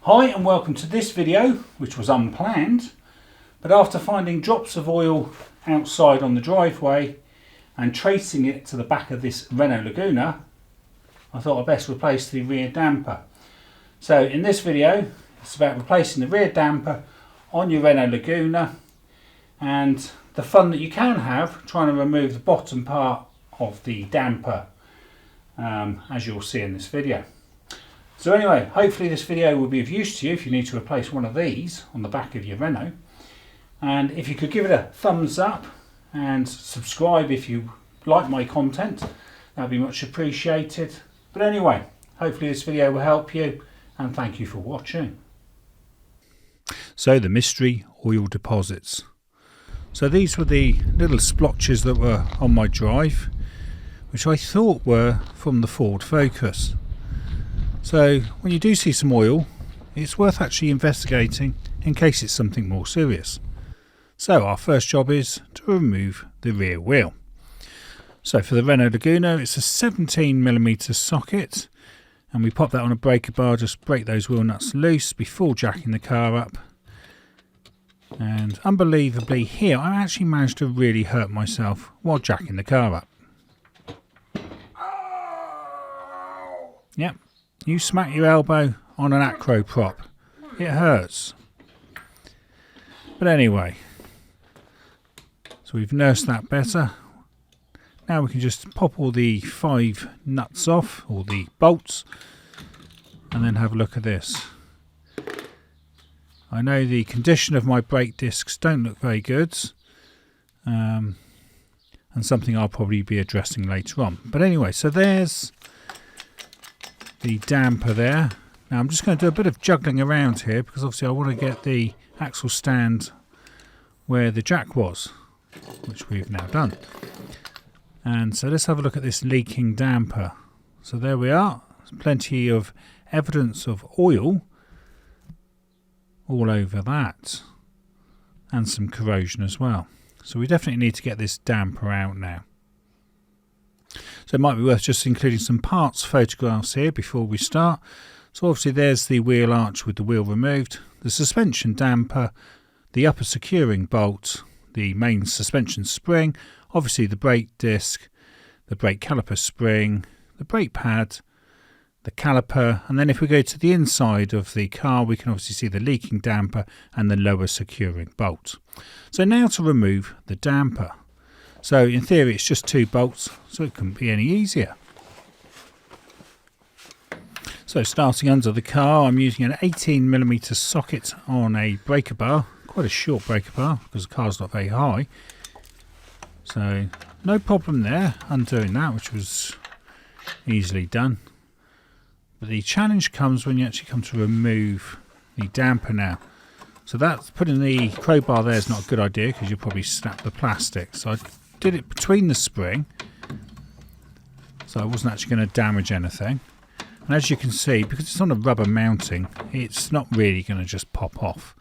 Hi and welcome to this video, which was unplanned, but after finding drops of oil outside on the driveway and tracing it to the back of this Renault Laguna, I thought I'd best replace the rear damper. So in this video it's about replacing the rear damper on your Renault Laguna and the fun that you can have trying to remove the bottom part of the damper, as you'll see in this video. So anyway, hopefully this video will be of use to you if you need to replace one of these on the back of your Renault. And if you could give it a thumbs up and subscribe if you like my content, that would be much appreciated. But anyway, hopefully this video will help you, and thank you for watching. So the mystery oil deposits. So these were the little splotches that were on my drive, which I thought were from the Ford Focus. So when you do see some oil, it's worth actually investigating in case it's something more serious. So our first job is to remove the rear wheel. So for the Renault Laguna, it's a 17mm socket, and we pop that on a breaker bar, just break those wheel nuts loose before jacking the car up. And unbelievably here, I actually managed to really hurt myself while jacking the car up. Yep. You smack your elbow on an acro prop, it hurts. But anyway, so we've nursed that better. Now we can just pop all the 5 nuts off, or the bolts, and then have a look at this. I know the condition of my brake discs don't look very good, and something I'll probably be addressing later on. But anyway, so there's the damper there. Now I'm just going to do a bit of juggling around here because obviously I want to get the axle stand where the jack was, which we've now done. And so let's have a look at this leaking damper. So there we are. There's plenty of evidence of oil all over that, and some corrosion as well. So we definitely need to get this damper out now. So it might be worth just including some parts photographs here before we start. So obviously there's the wheel arch with the wheel removed, the suspension damper, the upper securing bolt, the main suspension spring, obviously the brake disc, the brake caliper spring, the brake pad, the caliper, and then if we go to the inside of the car we can obviously see the leaking damper and the lower securing bolt. So now to remove the damper. So in theory it's just 2 bolts, so it couldn't be any easier. So starting under the car, I'm using an 18mm socket on a breaker bar, quite a short breaker bar because the car's not very high. So no problem there, undoing that, which was easily done. But the challenge comes when you actually come to remove the damper now. So that's putting the crowbar there is not a good idea because you'll probably snap the plastic. So I did it between the spring, so I wasn't actually going to damage anything. And as you can see, because it's on a rubber mounting, it's not really going to just pop off.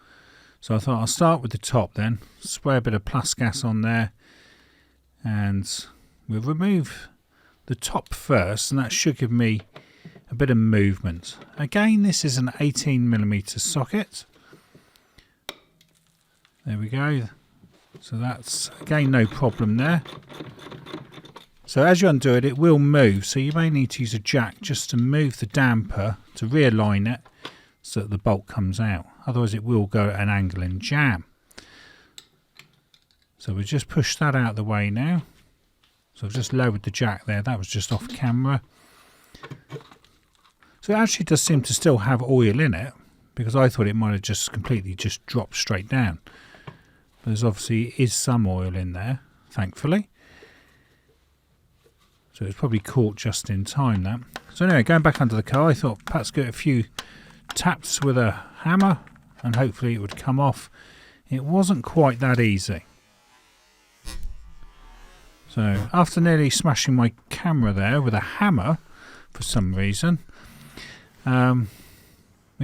So I thought I'll start with the top then, spray a bit of Plasgas on there, and we'll remove the top first, and that should give me a bit of movement. Again, this is an 18mm socket. There we go. So that's again no problem there. So as you undo it, it will move, so you may need to use a jack just to move the damper to realign it so that the bolt comes out. Otherwise it will go at an angle and jam. So we'll just push that out of the way now. So I've just lowered the jack there, that was just off camera. So it actually does seem to still have oil in it, because I thought it might have just completely just dropped straight down. But there's obviously is some oil in there, thankfully. So it's probably caught just in time, that. So anyway, going back under the car, I thought perhaps get a few taps with a hammer and hopefully it would come off. It wasn't quite that easy. So after nearly smashing my camera there with a hammer for some reason, we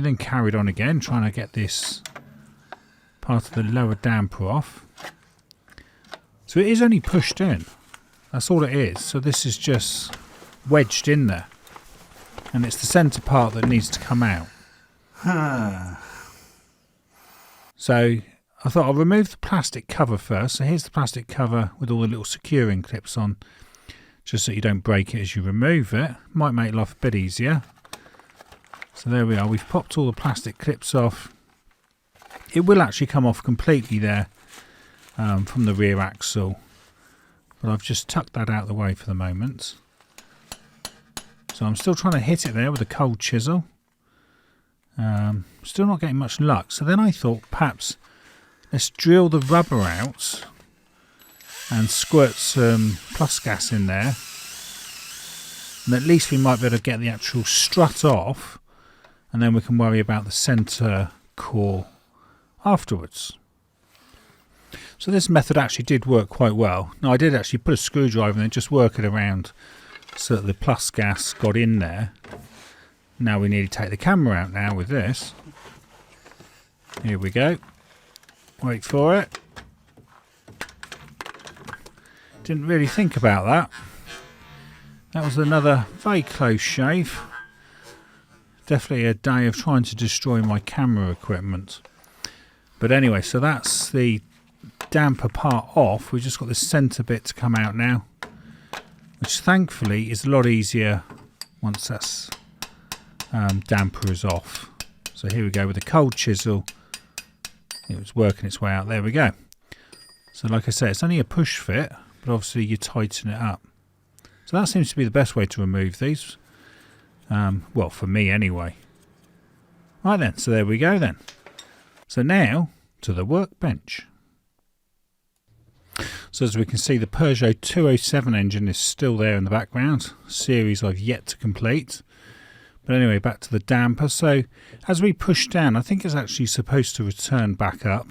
then carried on again trying to get this part of the lower damper off. So it is only pushed in, that's all it is. So this is just wedged in there, and it's the centre part that needs to come out. So I thought I'll remove the plastic cover first. So here's the plastic cover with all the little securing clips on, just so you don't break it as you remove it. Might make life a bit easier. So there we are, we've popped all the plastic clips off. It will actually come off completely there from the rear axle, but I've just tucked that out of the way for the moment. So I'm still trying to hit it there with a cold chisel. Still not getting much luck. So then I thought perhaps let's drill the rubber out and squirt some plus gas in there, and at least we might be able to get the actual strut off, and then we can worry about the centre core afterwards. So this method actually did work quite well. Now I did actually put a screwdriver in and just work it around so that the plus gas got in there. Now we need to take the camera out now with this. Here we go. Wait for it. Didn't really think about that. That was another very close shave. Definitely a day of trying to destroy my camera equipment. But anyway, so that's the damper part off. We've just got the centre bit to come out now, which thankfully is a lot easier once that's damper is off. So here we go with a cold chisel. It was working its way out. There we go. So like I say, it's only a push fit, but obviously you tighten it up. So that seems to be the best way to remove these. Well, for me anyway. Right then, so there we go then. So now to the workbench. So as we can see, the Peugeot 207 engine is still there in the background. Series I've yet to complete. But anyway, back to the damper. So as we push down, I think it's actually supposed to return back up.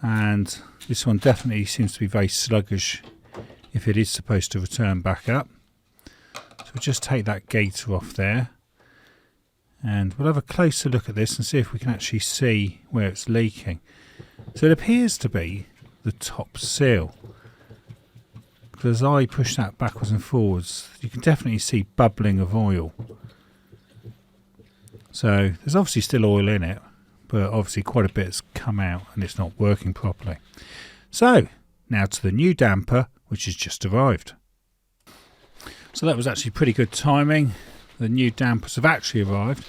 And this one definitely seems to be very sluggish if it is supposed to return back up. So we'll just take that gaiter off there. And we'll have a closer look at this and see if we can actually see where it's leaking. So it appears to be the top seal. Because as I push that backwards and forwards, you can definitely see bubbling of oil. So there's obviously still oil in it, but obviously quite a bit has come out and it's not working properly. So now to the new damper, which has just arrived. So that was actually pretty good timing. The new dampers have actually arrived.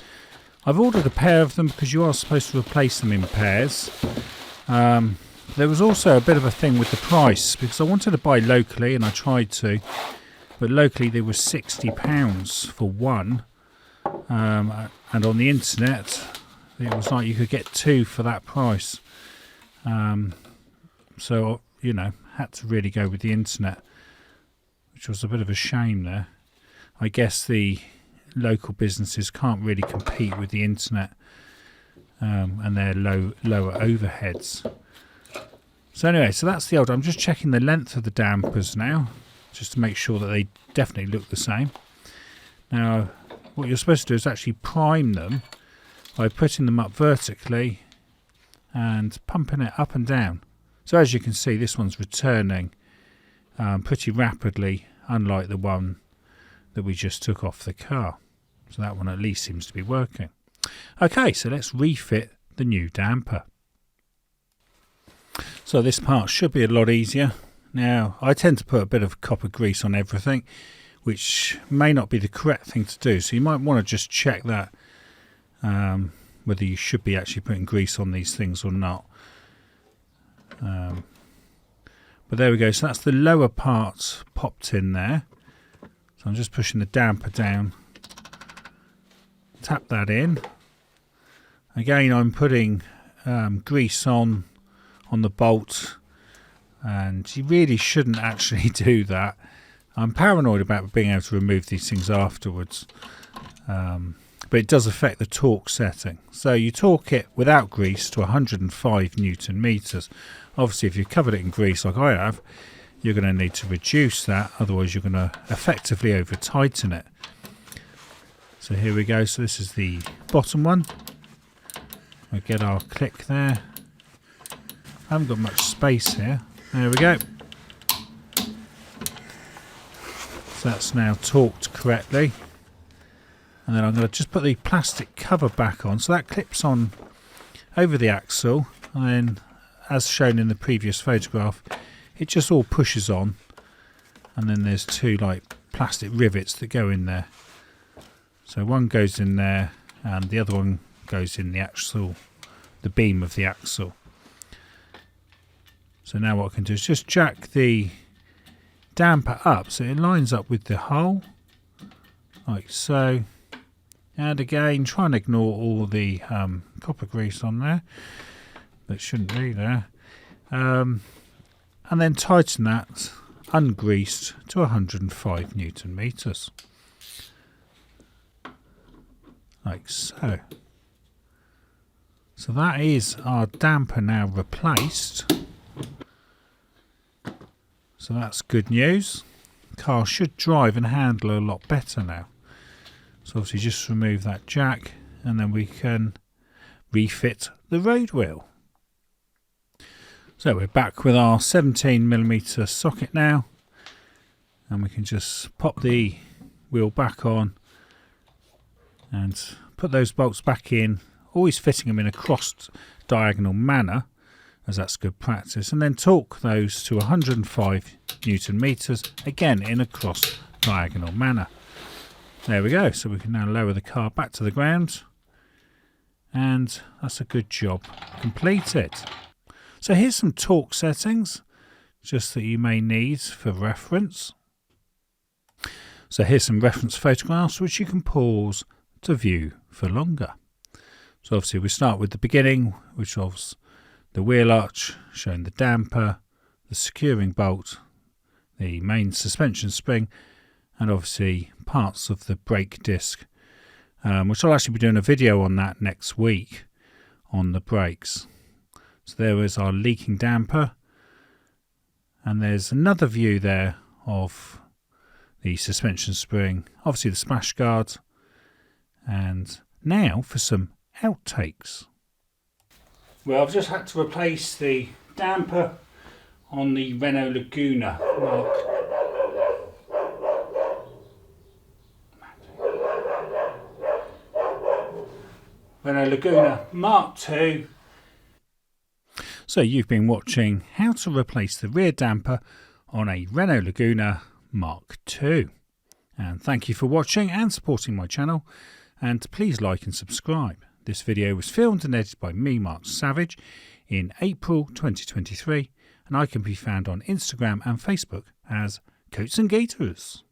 I've ordered a pair of them because you are supposed to replace them in pairs. There was also a bit of a thing with the price because I wanted to buy locally and I tried to, but locally they were £60 for one, and on the internet it was like you could get two for that price. So you know, had to really go with the internet, which was a bit of a shame there. I guess the local businesses can't really compete with the internet and their lower overheads. So anyway, so that's the old. I'm just checking the length of the dampers now, just to make sure that they definitely look the same. Now, what you're supposed to do is actually prime them by putting them up vertically and pumping it up and down. So as you can see, this one's returning pretty rapidly, unlike the one that we just took off the car. So that one at least seems to be working. Okay, so let's refit the new damper. So this part should be a lot easier. Now, I tend to put a bit of copper grease on everything, which may not be the correct thing to do. So you might want to just check that, whether you should be actually putting grease on these things or not. But there we go. So that's the lower part popped in there. So I'm just pushing the damper down. Tap that in. Again, I'm putting grease on the bolt, and you really shouldn't actually do that. I'm paranoid about being able to remove these things afterwards, but it does affect the torque setting. So you torque it without grease to 105 Newton meters. Obviously, if you've covered it in grease like I have, you're going to need to reduce that, otherwise you're going to effectively over tighten it. So here we go. So this is the bottom one. We'll get our click there. I haven't got much space here. There we go. So that's now torqued correctly. And then I'm going to just put the plastic cover back on, so that clips on over the axle, and then as shown in the previous photograph, it just all pushes on, and then there's two like plastic rivets that go in there. So one goes in there and the other one goes in the axle, the beam of the axle. So now what I can do is just jack the damper up so it lines up with the hole, like so. And again, try and ignore all the copper grease on there that shouldn't be there. And then tighten that ungreased to 105 Newton meters. Like so. So that is our damper now replaced. So that's good news. The car should drive and handle a lot better now. So obviously just remove that jack and then we can refit the road wheel. So we're back with our 17mm socket now, and we can just pop the wheel back on and put those bolts back in, always fitting them in a crossed diagonal manner, as that's good practice, and then torque those to 105 Newton meters, again in a cross diagonal manner. There we go. So we can now lower the car back to the ground, and that's a good job completed. So here's some torque settings just that you may need for reference. So here's some reference photographs which you can pause to view for longer. So obviously we start with the beginning, which was the wheel arch showing the damper, the securing bolt, the main suspension spring, and obviously parts of the brake disc, which I'll actually be doing a video on that next week on the brakes. So there is our leaking damper, and there's another view there of the suspension spring, obviously the splash guard, and now for some outtakes. Well, I've just had to replace the damper on the Renault Laguna Mark II. So you've been watching how to replace the rear damper on a Renault Laguna Mark II. And thank you for watching and supporting my channel, and please like and subscribe. This video was filmed and edited by me, Mark Savage, in April 2023, and I can be found on Instagram and Facebook as Coats and Gators.